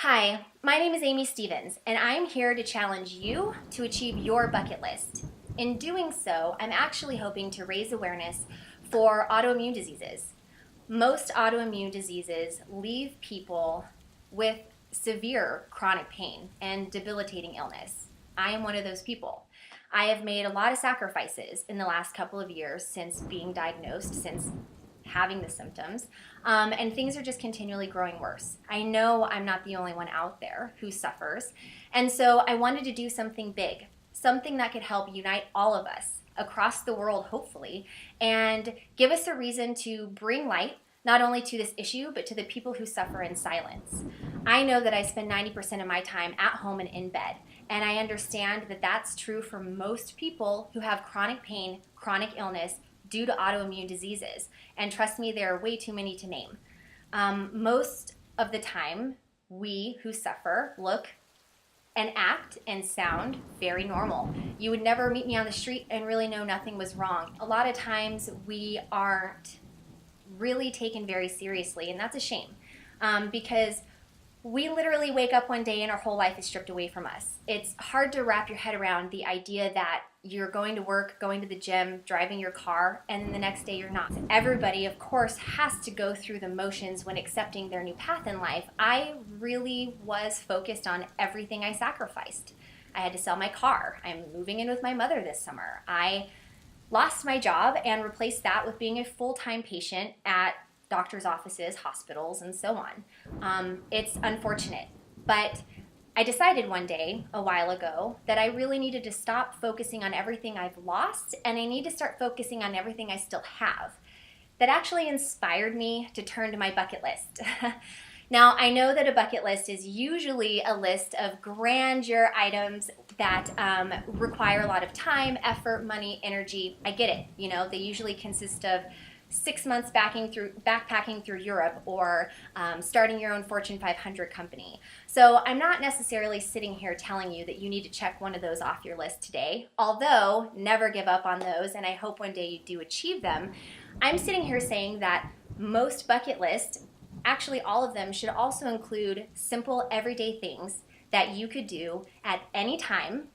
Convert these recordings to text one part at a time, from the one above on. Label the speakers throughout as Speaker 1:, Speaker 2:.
Speaker 1: Hi, my name is Amy Stevens, and I'm here to challenge you to achieve your bucket list. In doing so, I'm actually hoping to raise awareness for autoimmune diseases. Most autoimmune diseases leave people with severe chronic pain and debilitating illness. I am one of those people. I have made a lot of sacrifices in the last couple of years since being diagnosed, since having the symptoms, and things are just continually growing worse. I know I'm not the only one out there who suffers, and so I wanted to do something big, something that could help unite all of us across the world, hopefully, and give us a reason to bring light not only to this issue, but to the people who suffer in silence. I know that I spend 90% of my time at home and in bed, and I understand that that's true for most people who have chronic pain, chronic illness, due to autoimmune diseases. And trust me, there are way too many to name. Most of the time, we who suffer look and act and sound very normal. You would never meet me on the street and really know nothing was wrong. A lot of times we aren't really taken very seriously, and that's a shame because we literally wake up one day and our whole life is stripped away from us. It's hard to wrap your head around the idea that you're going to work, going to the gym, driving your car, and then the next day you're not. Everybody, of course, has to go through the motions when accepting their new path in life. I really was focused on everything I sacrificed. I had to sell my car. I'm moving in with my mother this summer. I lost my job and replaced that with being a full-time patient at doctor's offices, hospitals, and so on. It's unfortunate, but I decided one day, a while ago, that I really needed to stop focusing on everything I've lost, and I need to start focusing on everything I still have. That actually inspired me to turn to my bucket list. Now, I know that a bucket list is usually a list of grandeur items that require a lot of time, effort, money, energy. I get it. You know, they usually consist of 6 months backpacking through Europe or starting your own Fortune 500 company. So I'm not necessarily sitting here telling you that you need to check one of those off your list today, although never give up on those, and I hope one day you do achieve them. I'm sitting here saying that most bucket lists, actually all of them, should also include simple everyday things that you could do at any time,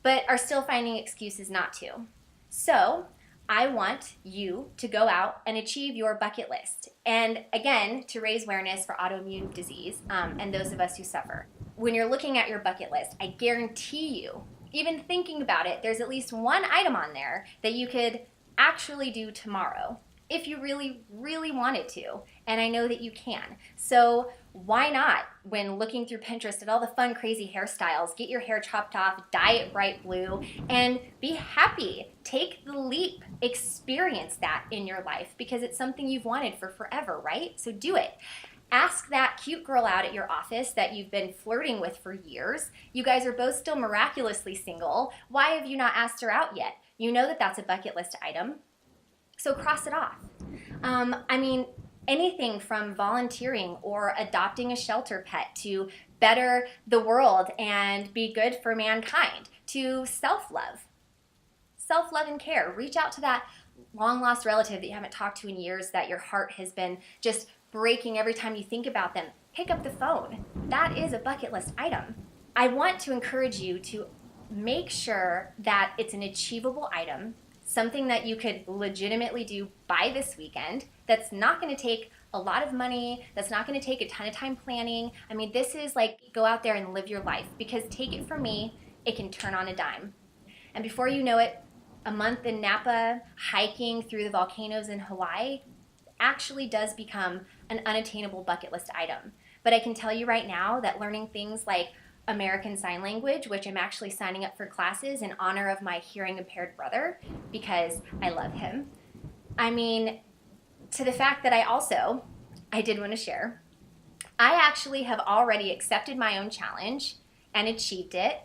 Speaker 1: but are still finding excuses not to. So I want you to go out and achieve your bucket list. And again, to raise awareness for autoimmune disease and those of us who suffer. When you're looking at your bucket list, I guarantee you, even thinking about it, there's at least one item on there that you could actually do tomorrow if you really, really wanted to. And I know that you can. So why not, when looking through Pinterest at all the fun, crazy hairstyles, get your hair chopped off, dye it bright blue, and be happy. Take the leap. Experience that in your life because it's something you've wanted for forever, right? So do it. Ask that cute girl out at your office that you've been flirting with for years. You guys are both still miraculously single. Why have you not asked her out yet? You know that that's a bucket list item. So cross it off. Anything from volunteering or adopting a shelter pet to better the world and be good for mankind to self-love. Self-love and care. Reach out to that long-lost relative that you haven't talked to in years that your heart has been just breaking every time you think about them. Pick up the phone. That is a bucket list item. I want to encourage you to make sure that it's an achievable item, something that you could legitimately do by this weekend, that's not going to take a lot of money, that's not going to take a ton of time planning. This is like, go out there and live your life, because take it from me, it can turn on a dime. And before you know it, a month in Napa, hiking through the volcanoes in Hawaii, actually does become an unattainable bucket list item. But I can tell you right now that learning things like American Sign Language, which I'm actually signing up for classes in honor of my hearing impaired brother because I love him. To the fact that I did want to share, I actually have already accepted my own challenge and achieved it.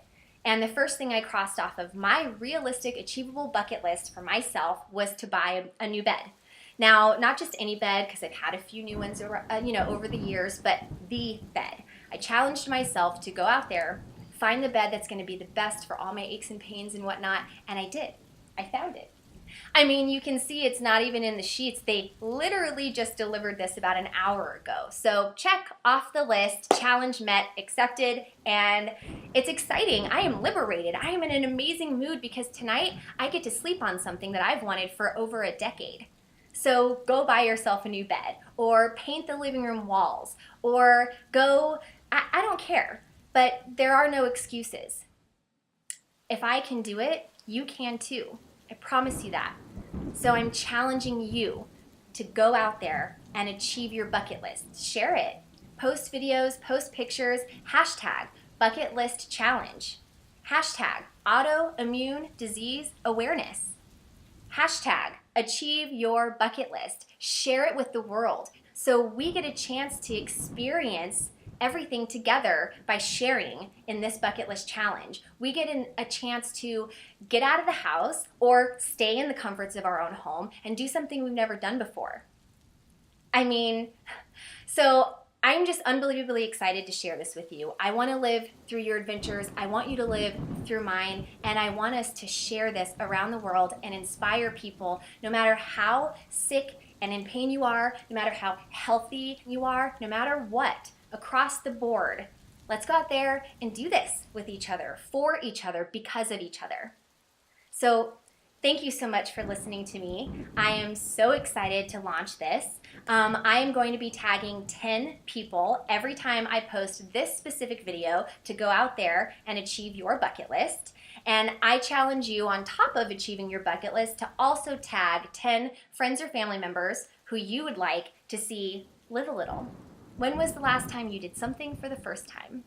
Speaker 1: And the first thing I crossed off of my realistic, achievable bucket list for myself was to buy a new bed. Now, not just any bed, because I've had a few new ones over the years, but the bed. I challenged myself to go out there, find the bed that's going to be the best for all my aches and pains and whatnot, and I did. I found it. I mean, you can see it's not even in the sheets. They literally just delivered this about an hour ago. So check off the list, challenge met, accepted, and it's exciting. I am liberated. I am in an amazing mood because tonight I get to sleep on something that I've wanted for over a decade. So go buy yourself a new bed, or paint the living room walls, or go, I don't care, but there are no excuses. If I can do it, you can too. I promise you that. So I'm challenging you to go out there and achieve your bucket list. Share it. Post videos, post pictures, hashtag bucket list challenge. Hashtag autoimmune disease awareness. Hashtag achieve your bucket list. Share it with the world so we get a chance to experience everything together by sharing in this bucket list challenge. We get a chance to get out of the house or stay in the comforts of our own home and do something we've never done before. I mean, so I'm just unbelievably excited to share this with you. I want to live through your adventures. I want you to live through mine, and I want us to share this around the world and inspire people, no matter how sick and in pain you are, no matter how healthy you are, no matter what, across the board. Let's go out there and do this with each other, for each other, because of each other. So thank you so much for listening to me. I am so excited to launch this. I am going to be tagging 10 people every time I post this specific video to go out there and achieve your bucket list. And I challenge you, on top of achieving your bucket list, to also tag 10 friends or family members who you would like to see live a little. When was the last time you did something for the first time?